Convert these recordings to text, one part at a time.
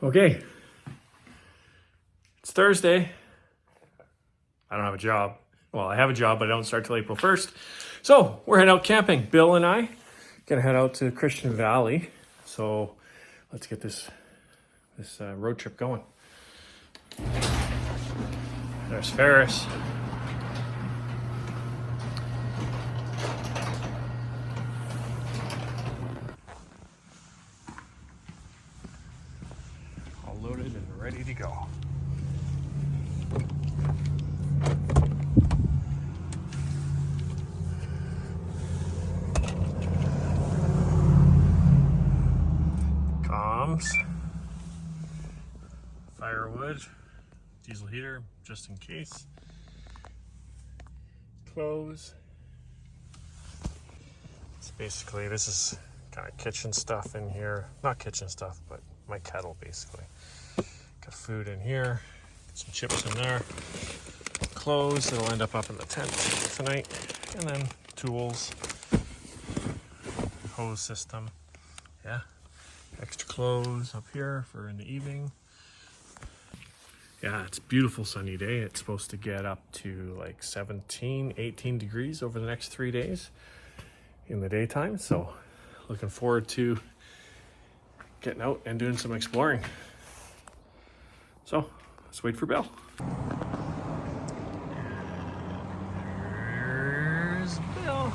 Okay, it's Thursday. I don't have a job. Well, I have a job, but I don't start till April 1st. So we're heading out camping. Bill and I gonna head out to Christian Valley. So let's get this road trip going. There's Ferris. All loaded and ready to go. Firewood, diesel heater just in case, clothes. So basically this is kind of kitchen stuff in here, not kitchen stuff, but my kettle basically. Got food in here, some chips in there, clothes that'll end up in the tent tonight, and then tools, hose system, yeah. Extra clothes up here for in the evening. Yeah, it's a beautiful sunny day. It's supposed to get up to like 17, 18 degrees over the next 3 days in the daytime. So looking forward to getting out and doing some exploring. So let's wait for Bill. There's Bill.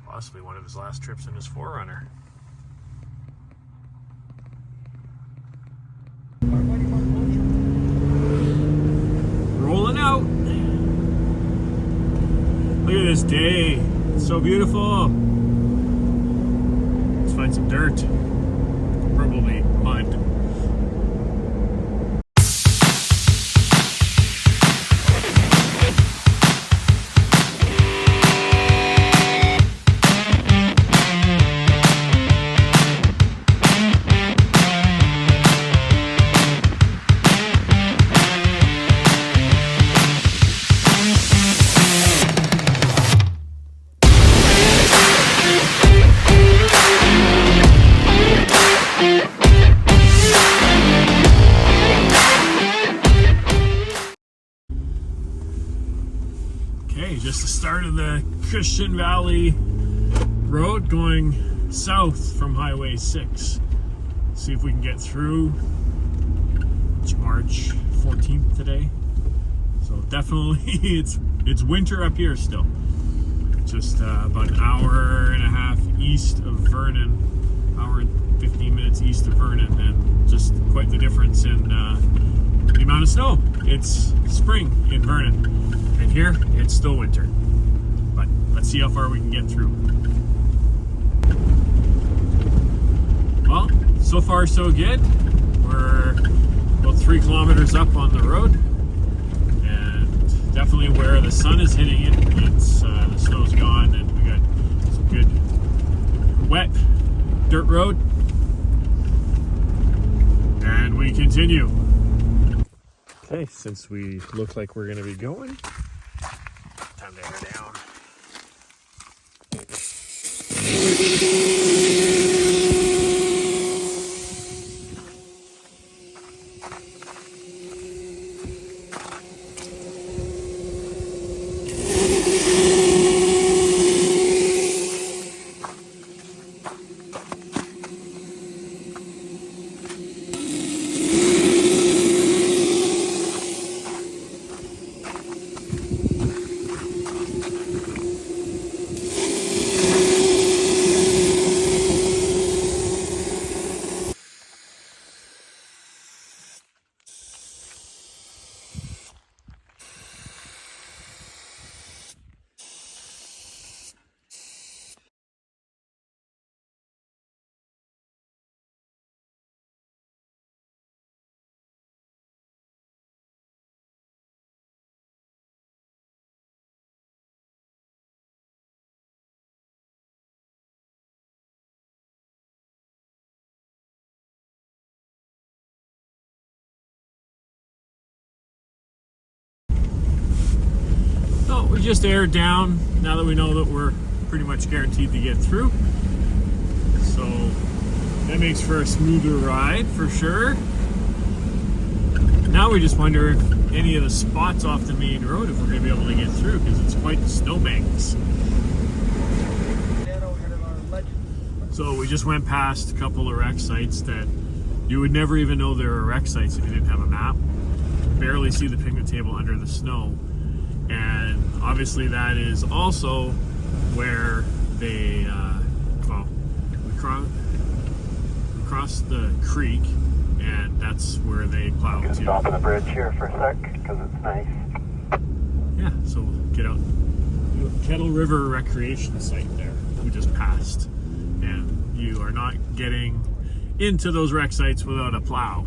Possibly one of his last trips in his 4Runner. Rolling out. Look at this day. It's so beautiful. Let's find some dirt. Probably mud. Okay, just the start of the Christian Valley road going south from Highway 6. See if we can get through. It's March 14th today. So definitely it's winter up here still. Just about an hour and a half east of Vernon, hour and 15 minutes east of Vernon, and just quite the difference in the amount of snow. It's spring in Vernon, and here it's still winter. But let's see how far we can get through. Well, so far so good. We're about 3 kilometers up on the road, and definitely where the sun is hitting it, it's the snow's gone, and we got some good wet dirt road. And we continue. Okay, since we look like we're going to be going, time to head down. we just aired down now that we know that we're pretty much guaranteed to get through. So that makes for a smoother ride for sure. Now we just wonder if any of the spots off the main road, if we're going to be able to get through, because it's quite the snowbanks. So we just went past a couple of wreck sites that you would never even know there were wreck sites if you didn't have a map. Barely see the picnic table under the snow. And obviously that is also where they, we crossed the creek, and that's where they plow to. Stop on the bridge here for a sec, because it's nice. Yeah, so get out. Kettle River Recreation Site there, we just passed. And you are not getting into those wreck sites without a plow.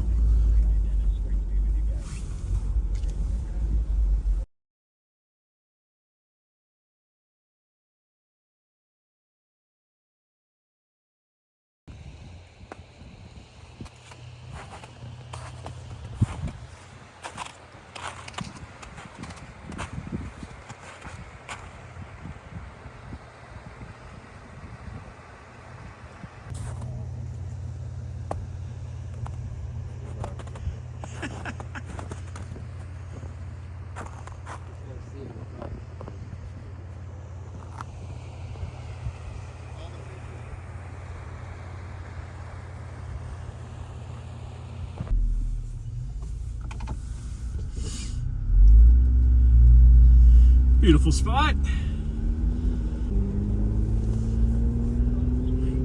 Beautiful spot.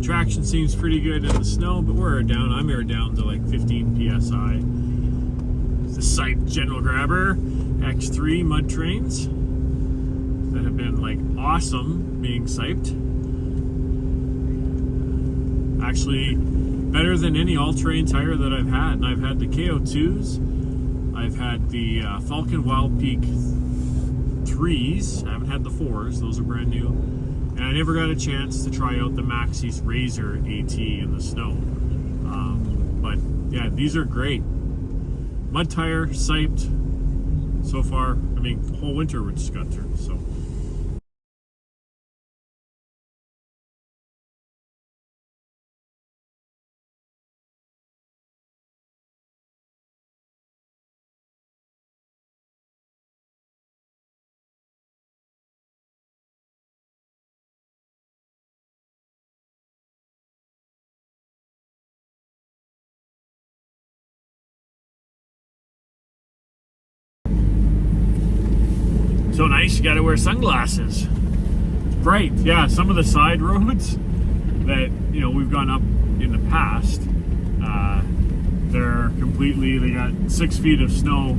Traction seems pretty good in the snow, but we're down. I'm aired down to like 15 psi. The Sipe General Grabber X3 mud trains that have been like awesome being siped. Actually, better than any all-terrain tire that I've had. And I've had the KO2s. I've had the Falcon Wild Peak 3s. I haven't had the 4s. Those are brand new. And I never got a chance to try out the Maxxis Razor AT in the snow. But yeah, these are great. Mud tire, siped so far. I mean, the whole winter we just got through, so. So nice, you gotta wear sunglasses. Bright, yeah, some of the side roads that, you know, we've gone up in the past, they're completely, they got 6 feet of snow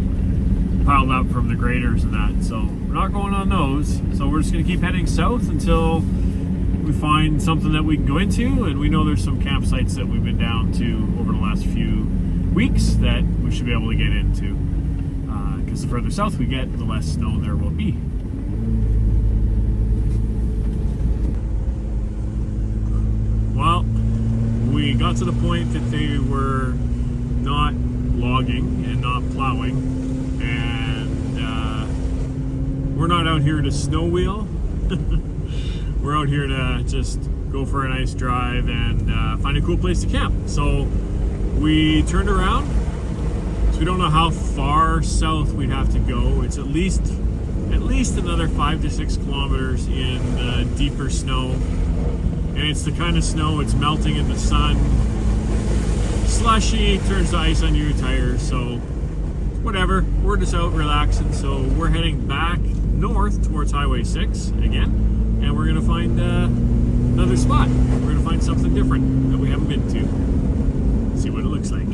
piled up from the graders and that, so we're not going on those. So we're just gonna keep heading south until we find something that we can go into, and we know there's some campsites that we've been down to over the last few weeks that we should be able to get into. Because the further south we get, the less snow there will be. Well, we got to the point that they were not logging and not plowing, and we're not out here to snow wheel. We're out here to just go for a nice drive and find a cool place to camp. So we turned around. So we don't know how far south we'd have to go. It's at least another 5 to 6 kilometers in deeper snow. And it's the kind of snow, it's melting in the sun. Slushy, turns to ice on your tires, so whatever. We're just out relaxing, so we're heading back north towards Highway 6 again. And we're gonna find another spot. We're gonna find something different that we haven't been to. See what it looks like.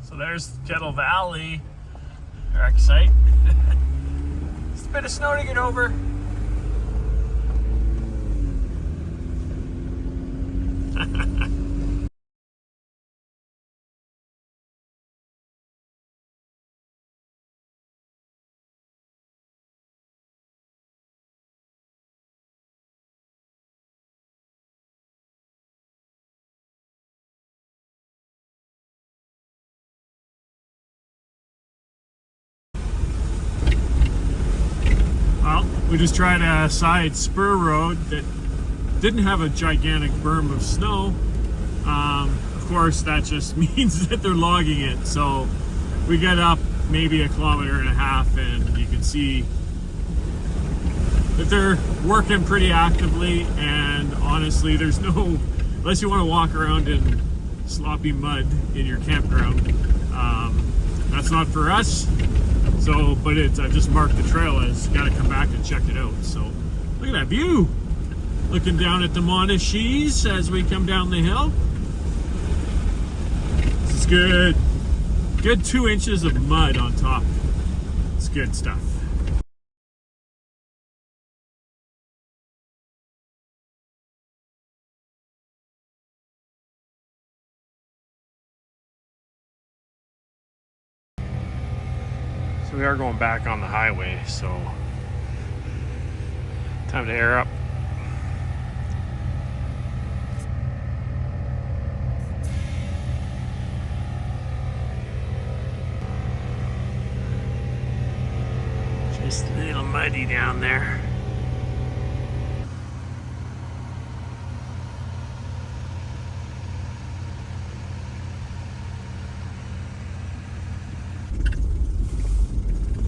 So there's Kettle Valley wreck site. It's a bit of snow to get over. We just tried a side spur road that didn't have a gigantic berm of snow. Of course, that just means that they're logging it. So we get up maybe 1.5 kilometers and you can see that they're working pretty actively. And honestly, there's no, unless you want to walk around in sloppy mud in your campground, that's not for us. So, but it's, I just marked the trail as got to come back and check it out. So look at that view. Looking down at the Monashees as we come down the hill. This is good. Good 2 inches of mud on top. It's good stuff. So we are going back on the highway, so time to air up. Just a little muddy down there.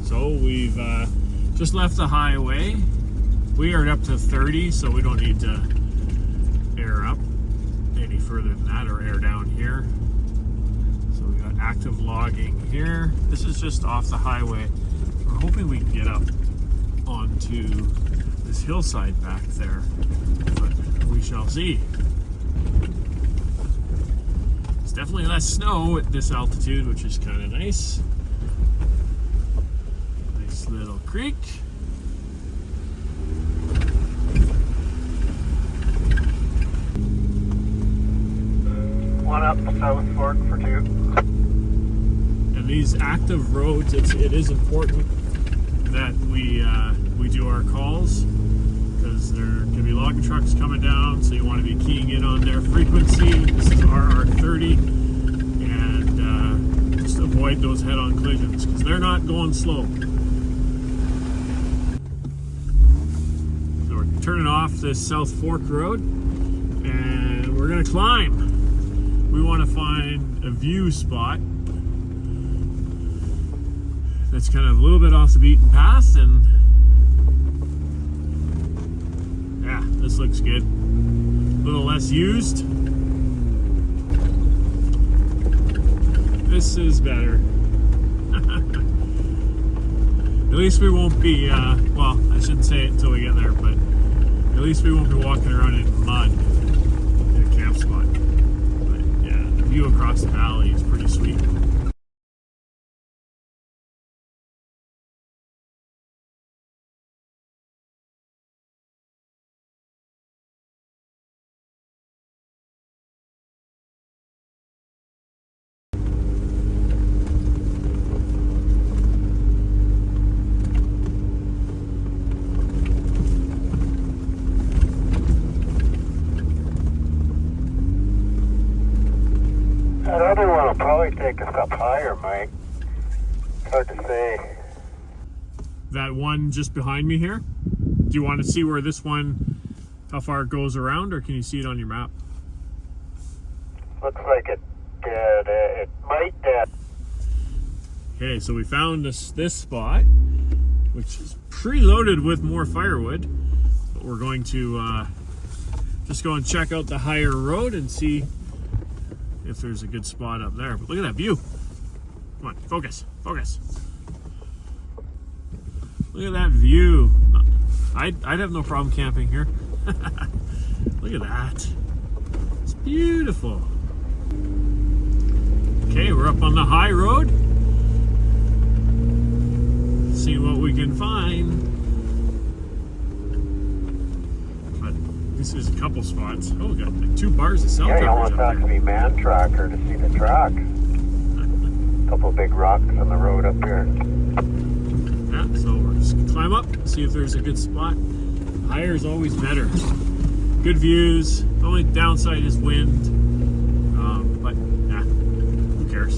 So we've just left the highway. We are up to 30, so we don't need to air up any further than that, or air down here. So we got active logging here. This is just off the highway. We're hoping we can get up onto this hillside back there, but we shall see. It's definitely less snow at this altitude, which is kind of nice. Nice little creek. One up the South Fork for 2. And these active roads, it is important that we do our calls, because there can be logging trucks coming down, so you want to be keying in on their frequency. This is RR30, and just avoid those head-on collisions, because they're not going slow. So we're turning off this South Fork Road, and we're going to climb. We want to find a view spot that's kind of a little bit off the beaten path, and yeah, this looks good. A little less used. This is better. At least we won't be, well, I shouldn't say it until we get there, but at least we won't be walking around in mud in a camp spot. But yeah, the view across the valley is pretty sweet. That other one will probably take us up higher, Mike. It's hard to say. That one just behind me here? Do you want to see where this one, how far it goes around, or can you see it on your map? Looks like it did. It might did. Okay, so we found this spot, which is preloaded with more firewood, but we're going to just go and check out the higher road and see if there's a good spot up there. But look at that view. Come on, focus, focus. Look at that view. I'd have no problem camping here. Look at that. It's beautiful. Okay, we're up on the high road. See what we can find. But this is a couple spots. Oh, we got like 2 bars of cell Yeah, you towers almost up have to there. be man tracker to see the track. Couple big rocks on the road up here. Yeah, so we're just gonna climb up, see if there's a good spot. Higher is always better. Good views. The only downside is wind. But yeah, who cares?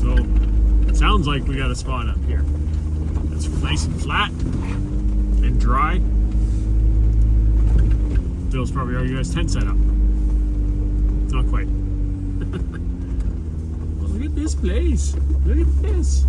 So it sounds like we got a spot up here. It's nice and flat and dry. Bill's probably already got his tent set up. Not quite. Well, look at this place. Look at this.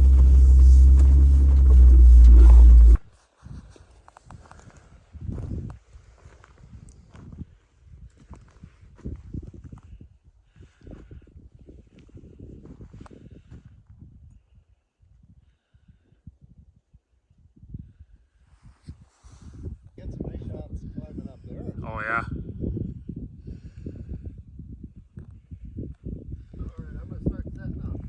Get some nice shots climbing up there. Oh yeah. Alright, I'm gonna start setting up.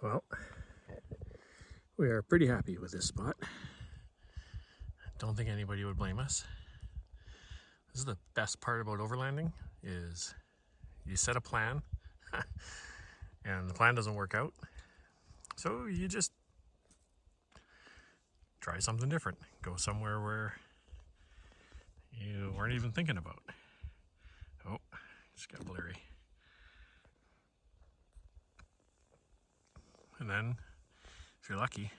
Well, we are pretty happy with this spot. Don't think anybody would blame us. This is the best part about overlanding, is you set a plan and the plan doesn't work out. So you just try something different. Go somewhere where you weren't even thinking about. Oh, just got blurry. And then, if you're lucky,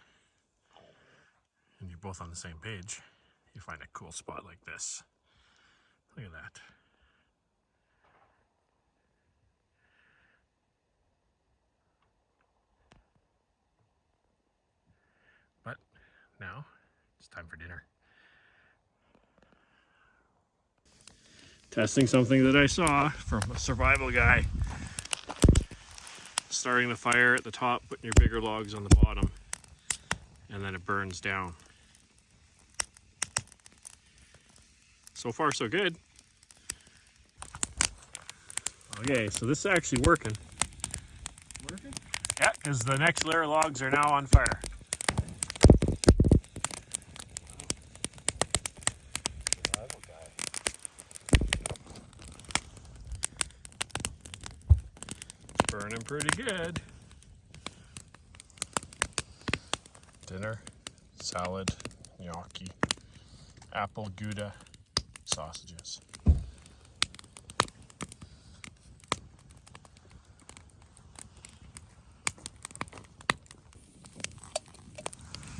and you're both on the same page, you find a cool spot like this. Look at that. But now, it's time for dinner. Testing something that I saw from a survival guy. Starting the fire at the top, putting your bigger logs on the bottom, and then it burns down. So far so good. Okay, so this is actually working. Working? Yeah, because the next layer of logs are now on fire. Survival guy. It's burning pretty good. Dinner, salad, gnocchi, apple Gouda, sausages.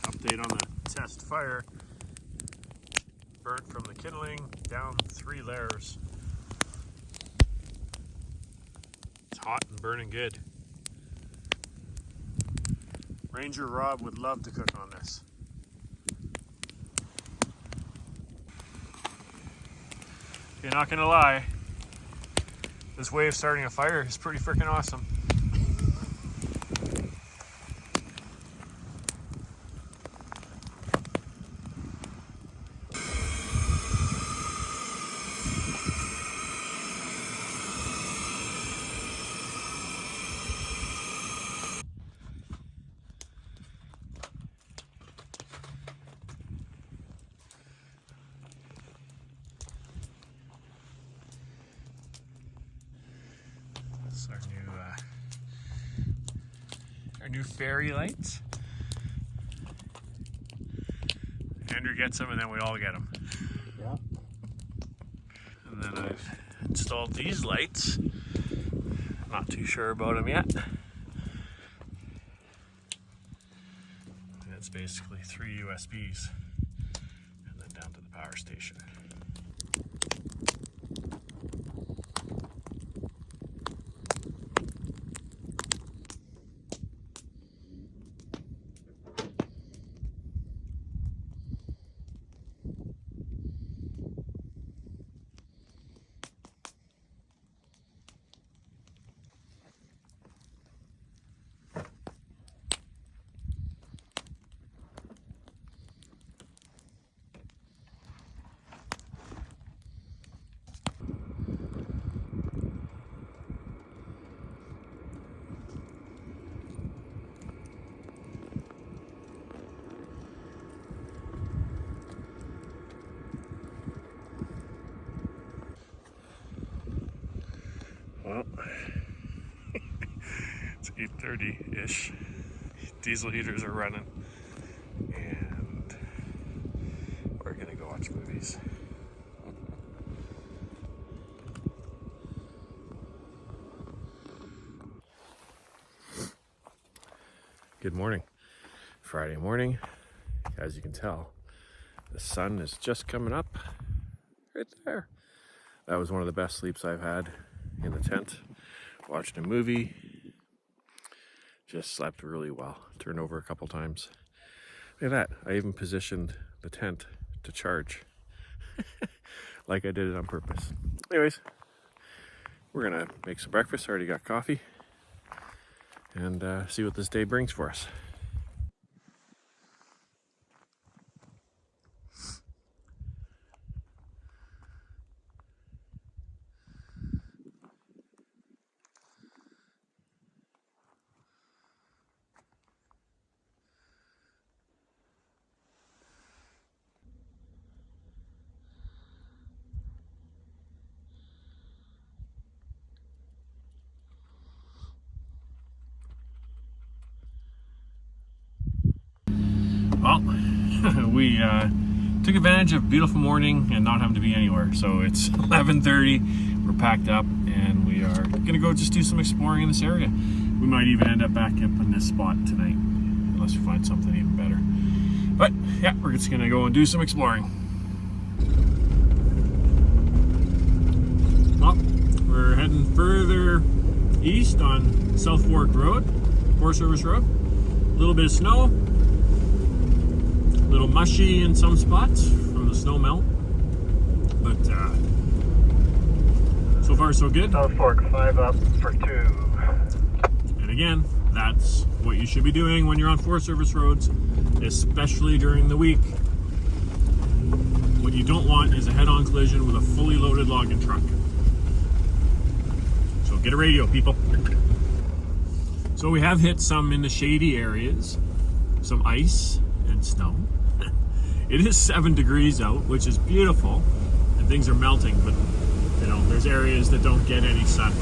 Update on the test fire. Burnt from the kindling down 3 layers. It's hot and burning good. Ranger Rob would love to cook on this. You're not gonna lie, this way of starting a fire is pretty freaking awesome. This is our new fairy lights. Andrew gets them and then we all get them. Yeah. And then I've installed these lights Not too sure about them yet. It's basically 3 USBs and then down to the power station. Well, it's 8:30-ish. Diesel heaters are running, and we're gonna go watch movies. Good morning. Friday morning. As you can tell, the sun is just coming up right there. That was one of the best sleeps I've had in the tent. Watched a movie. Just slept really well. Turned over a couple times. Look at that. I even positioned the tent to charge. Like I did it on purpose. Anyways, we're gonna make some breakfast. Already got coffee. And see what this day brings for us. Well, we took advantage of a beautiful morning and not having to be anywhere. So it's 11:30, we're packed up, and we are gonna go just do some exploring in this area. We might even end up back up in this spot tonight, unless we find something even better. But yeah, we're just gonna go and do some exploring. Well, we're heading further east on South Fork Road, Forest Service Road. A little bit of snow. Little mushy in some spots from the snow melt, but so far so good. South Fork 5 up for 2. And again, that's what you should be doing when you're on Forest Service roads, especially during the week. What you don't want is a head-on collision with a fully loaded logging truck. So get a radio, people. So we have hit some in the shady areas, some ice and snow. It is 7 degrees out, which is beautiful, and things are melting, but you know, there's areas that don't get any sun.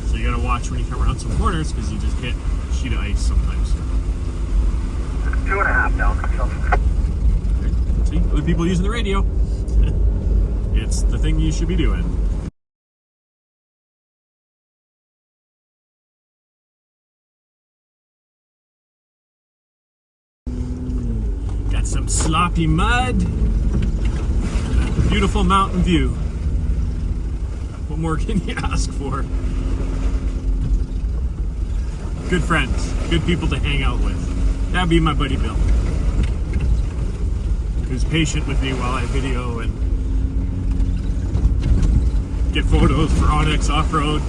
So you gotta watch when you come around some corners, because you just hit a sheet of ice sometimes. 2.5 down. See, other people using the radio. It's the thing you should be doing. Some sloppy mud, and a beautiful mountain view. What more can you ask for? Good friends, good people to hang out with. That'd be my buddy Bill, who's patient with me while I video and get photos for Onyx Off-Road.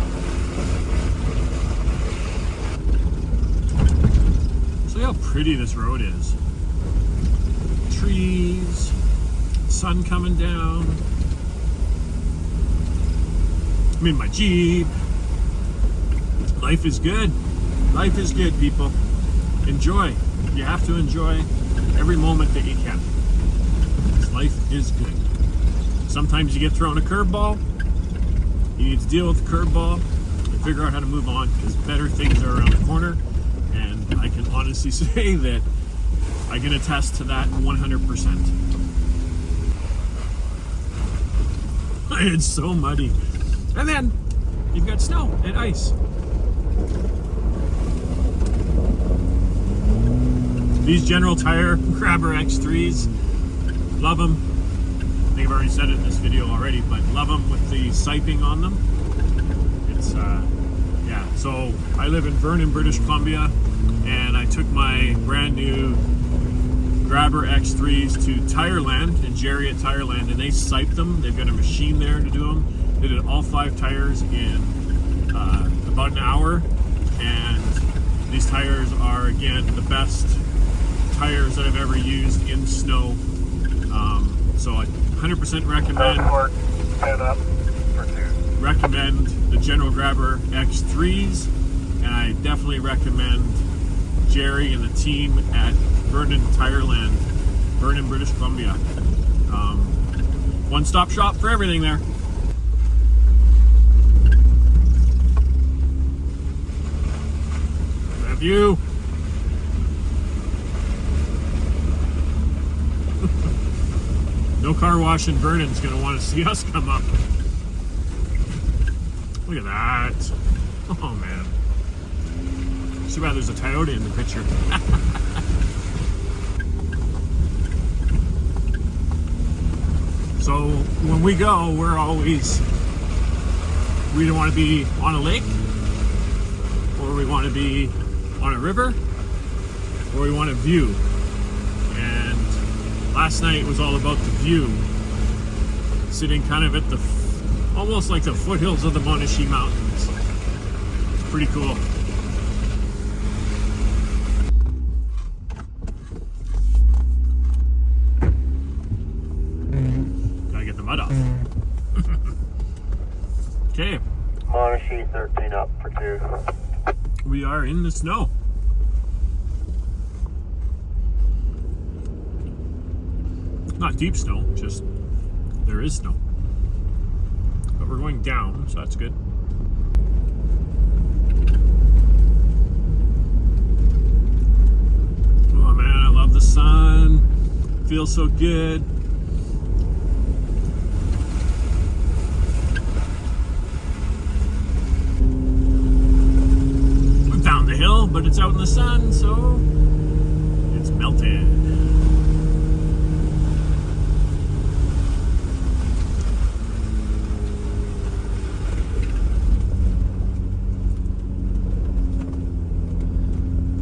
So how pretty this road is. Trees, sun coming down. I'm in my Jeep. Life is good. Life is good, people. Enjoy. You have to enjoy every moment that you can. Because life is good. Sometimes you get thrown a curveball. You need to deal with the curveball and figure out how to move on, because better things are around the corner. And I can honestly say that I can attest to that 100%. It's so muddy. And then you've got snow and ice. These General Tire Grabber X3s, love them. I think I've already said it in this video already, but love them with the siping on them. It's, yeah, so I live in Vernon, British Columbia, and I took my brand new Grabber X3s to Tireland, in Jerry at Tireland, and they siped them. They've got a machine there to do them. They did all 5 tires in about an hour, and these tires are, again, the best tires that I've ever used in snow. So I 100% recommend. 10 up for 2. Recommend the General Grabber X3s, and I definitely recommend Jerry and the team at Vernon Tireland, Vernon, British Columbia. One-stop shop for everything there. Have you? No car wash in Vernon's gonna want to see us come up. Look at that. Oh man. Too bad there's a Toyota in the picture. So when we go, we don't want to be on a lake, or we want to be on a river, or we want a view. And last night was all about the view, sitting kind of at the almost like the foothills of the Monashee Mountains. It's pretty cool. Gotta get the mud off. Okay. Monashee 13 up for 2. We are in the snow. Not deep snow, just there is snow. But we're going down, so that's good. Oh man, I love the sun. Feels so good. We're down the hill, but it's out in the sun, so it's melted.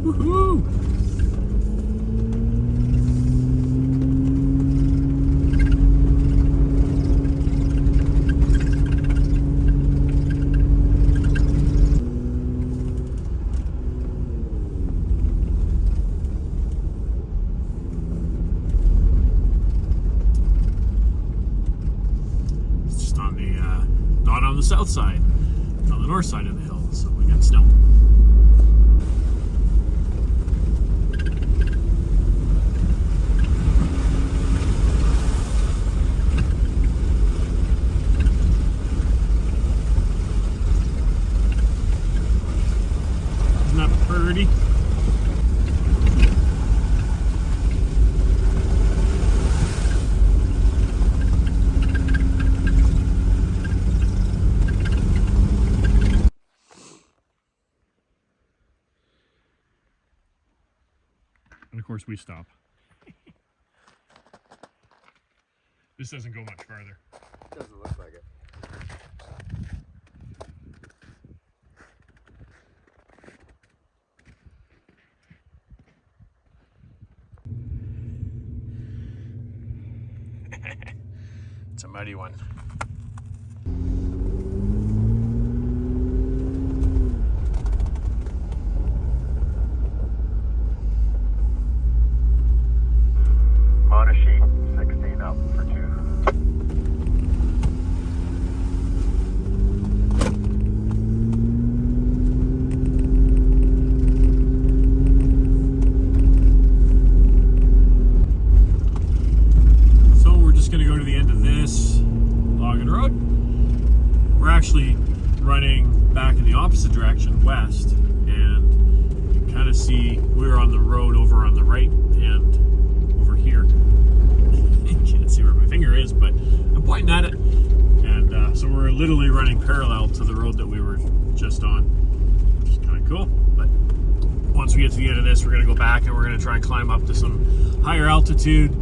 Woohoo! It's just on the, not on the south side, it's on the north side of the hill, so we got snow. Isn't that pretty? And of course we stop. This doesn't go much farther. Doesn't look like it. It's a muddy one. Monashee 16 up for 2. So we're just going to go to the end of this logging road. We're actually running back in the opposite direction, west, and you can kind of see we're on the road over on the right hand over here. You can't see where my finger is, but I'm pointing at it. And So we're literally running parallel to the road that we were just on, which is kind of cool. But once we get to the end of this, we're going to go back and we're going to try and climb up to some higher altitude,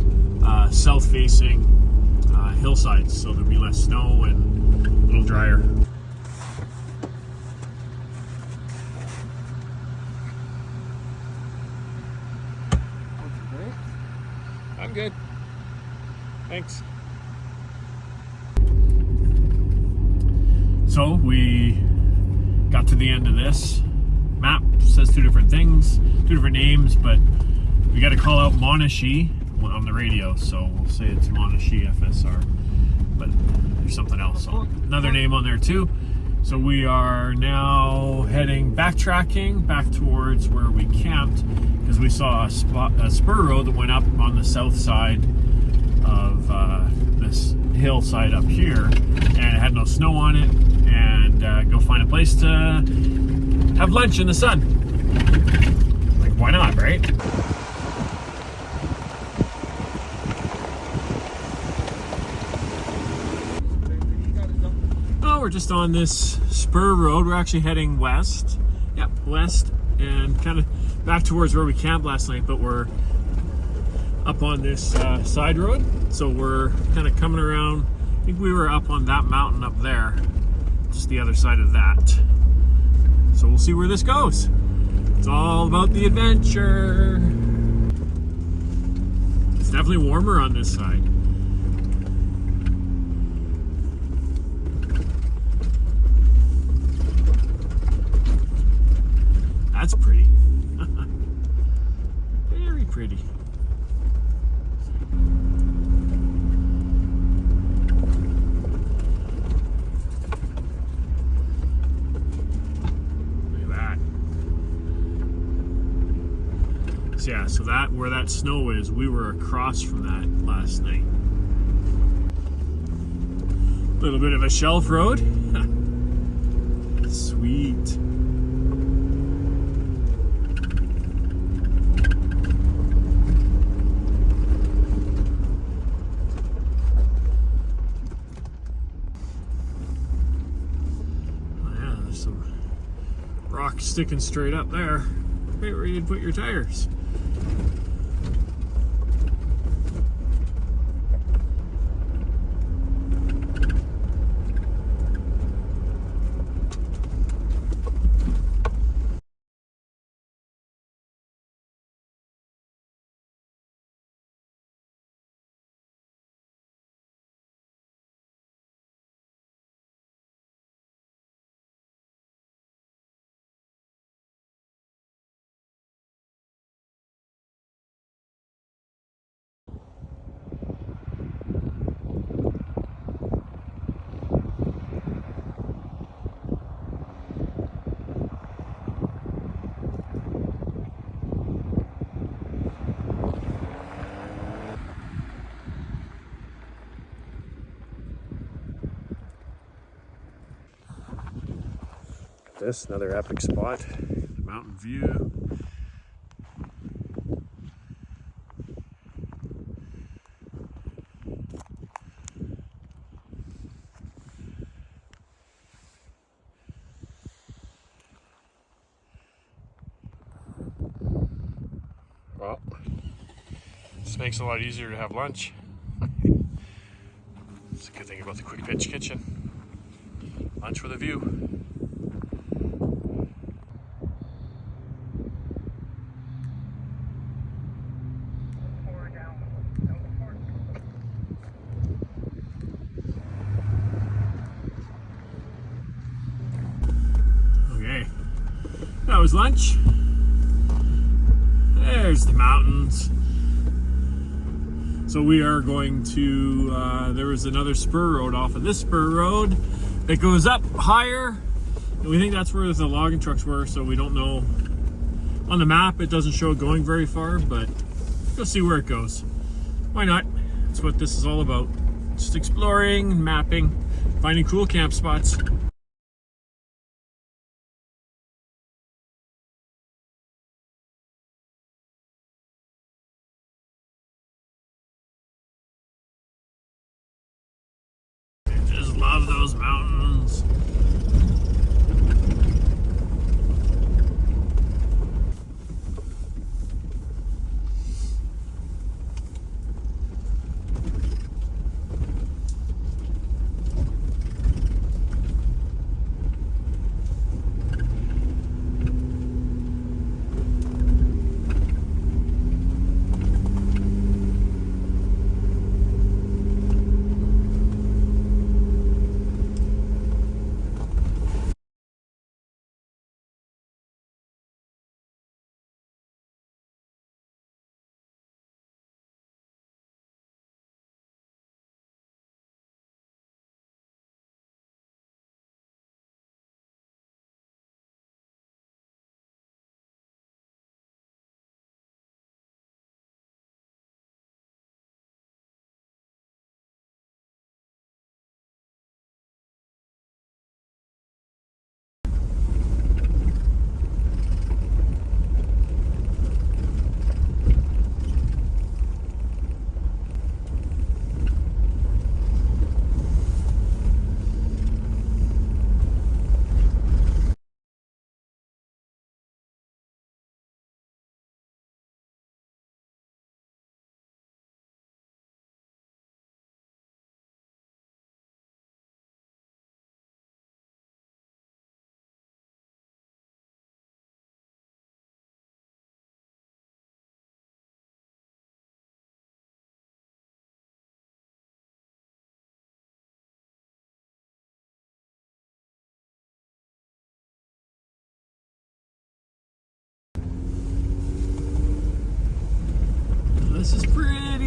south-facing hillsides, so there'll be less snow and a little drier. I'm good. Thanks. So we got to the end of this. Map says two different things, two different names, but we got to call out Monashee on the radio, so we'll say it's Monashee FSR, but there's something else, another name on there too. So we are now backtracking back towards where we camped, because we saw a spur road that went up on the south side of this hillside up here, and it had no snow on it, and go find a place to have lunch in the sun. Like, why not, right? Oh, we're just on this spur road. We're actually heading west. Yep, west, and kind of back towards where we camped last night, but we're up on this side road. So we're kind of coming around. I think we were up on that mountain up there, just the other side of that. So we'll see where this goes. It's all about the adventure. It's definitely warmer on this side. That's pretty. Very pretty. Yeah, so that where that snow is, we were across from that last night. A little bit of a shelf road. Sweet. Oh yeah, there's some rock sticking straight up there. Right where you'd put your tires. This another epic spot. The mountain view. Well, this makes it a lot easier to have lunch. It's a good thing about the quick pitch kitchen. Lunch with a view. Okay, that was lunch. There's the mountains. So we are going to, there was another spur road off of this spur road that goes up higher. And we think that's where the logging trucks were, so we don't know. On the map, it doesn't show it going very far, but we'll see where it goes. Why not? That's what this is all about. Just exploring, mapping, finding cool camp spots. Love those mountains.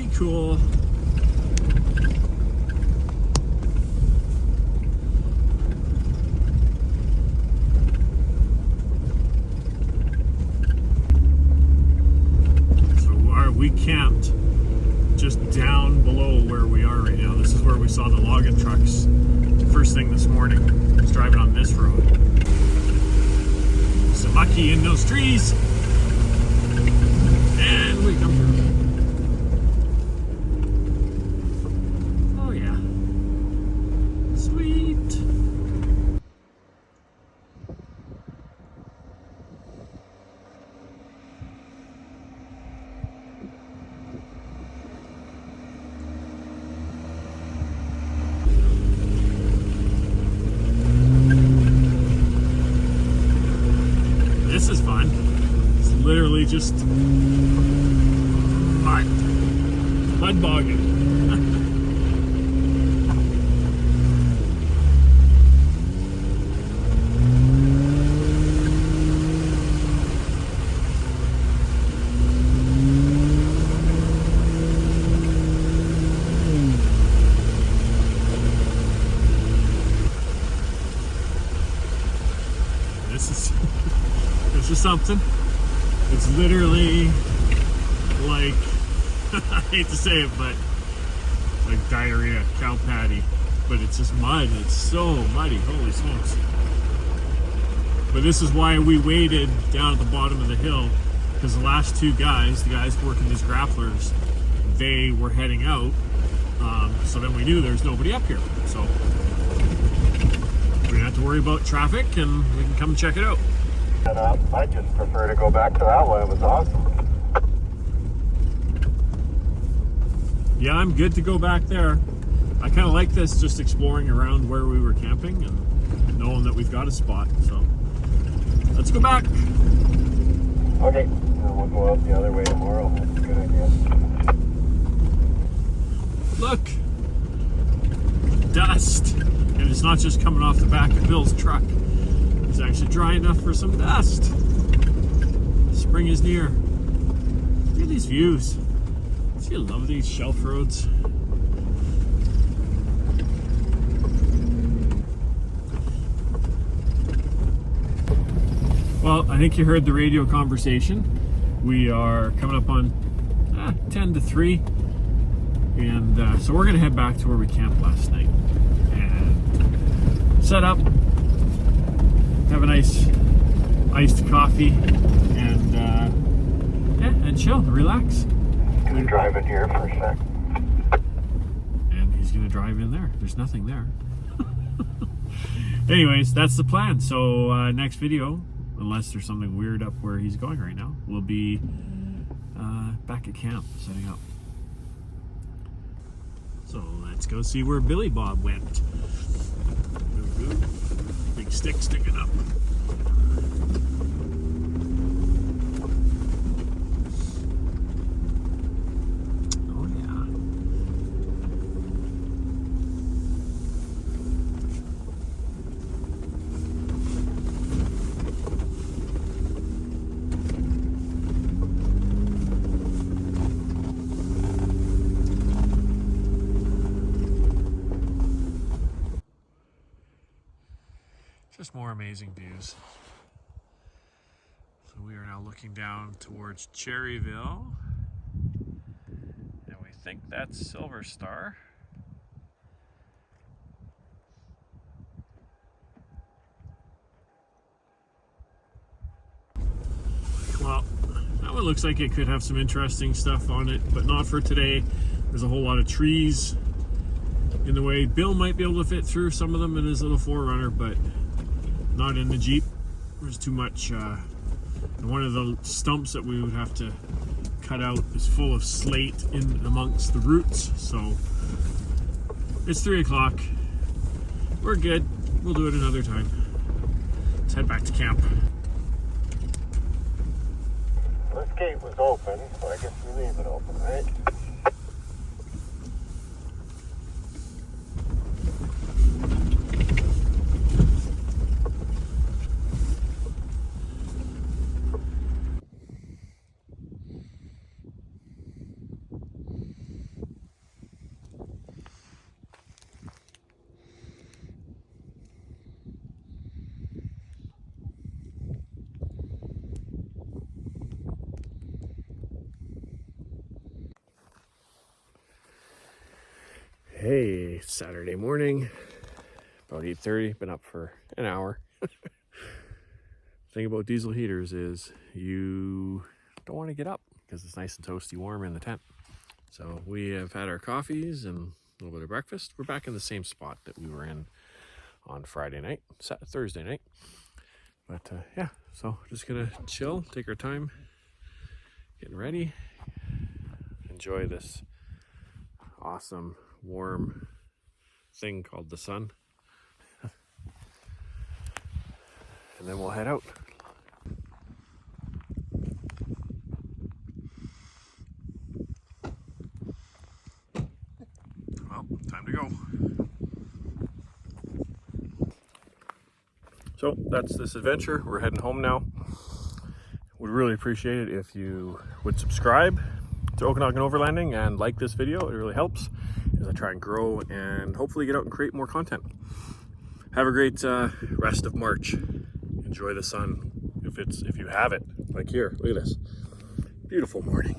Pretty cool. We camped just down below where we are right now. This is where we saw the logging trucks first thing this morning. I was driving on this road. Some mucky in those trees. And we come through. Oh yeah. Sweet. This is fun. It's literally just mud bogging. This is something. It's literally like, I hate to say it, but like diarrhea, cow patty. But it's just mud. It's so muddy. Holy smokes. But this is why we waited down at the bottom of the hill, because the last two guys, the guys working as grapplers, they were heading out. So then we knew there's nobody up here. So we don't have to worry about traffic and we can come check it out. I just prefer to go back to that one. It was awesome. Yeah, I'm good to go back there. I kind of like this, just exploring around where we were camping and knowing that we've got a spot. So let's go back. Okay, then we'll go out the other way tomorrow. That's a good idea. Look, dust. And it's not just coming off the back of Bill's truck. It's actually dry enough for some dust. Spring is near. Look at these views. See, I love these shelf roads. Well, I think you heard the radio conversation. We are coming up on 10 to 3. And so we're going to head back to where we camped last night. And set up. Have a nice iced coffee and and chill, relax. Gonna drive in here for a sec. And he's gonna drive in there. There's nothing there. Anyways, that's the plan. So next video, unless there's something weird up where he's going right now, we'll be back at camp setting up. So let's go see where Billy Bob went. Big stick sticking up. Oh yeah. Just more amazing views. So we are now looking down towards Cherryville, and we think that's Silver Star. Well, that one looks like it could have some interesting stuff on it, but not for today. There's a whole lot of trees in the way. Bill might be able to fit through some of them in his little 4Runner, but not in the Jeep. There's too much. One of the stumps that we would have to cut out is full of slate in amongst the roots. So it's 3 o'clock. We're good. We'll do it another time. Let's head back to camp. This gate was open, so I guess we leave it open, right? Hey, Saturday morning, about 8:30, been up for an hour. Thing about diesel heaters is you don't want to get up because it's nice and toasty warm in the tent. So we have had our coffees and a little bit of breakfast. We're back in the same spot that we were in on Thursday night. But yeah, so just gonna chill, take our time, getting ready, enjoy this awesome warm thing called the sun. And then we'll head out. Well, time to go. So that's this adventure. We're heading home now. Would really appreciate it if you would subscribe to Okanagan Overlanding and like this video. It really helps as I try and grow and hopefully get out and create more content. Have a great rest of March. Enjoy the sun if you have it. Like here, look at this. Beautiful morning.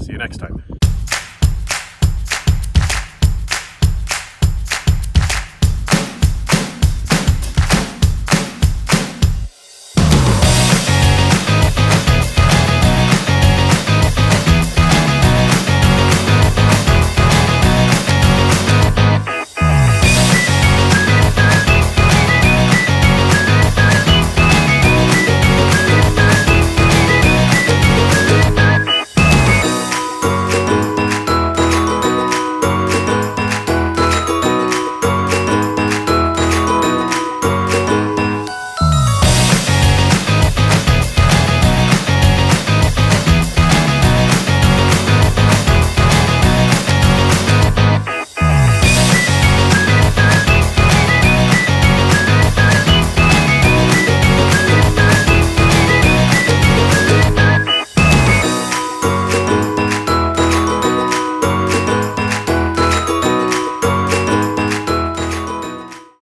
See you next time.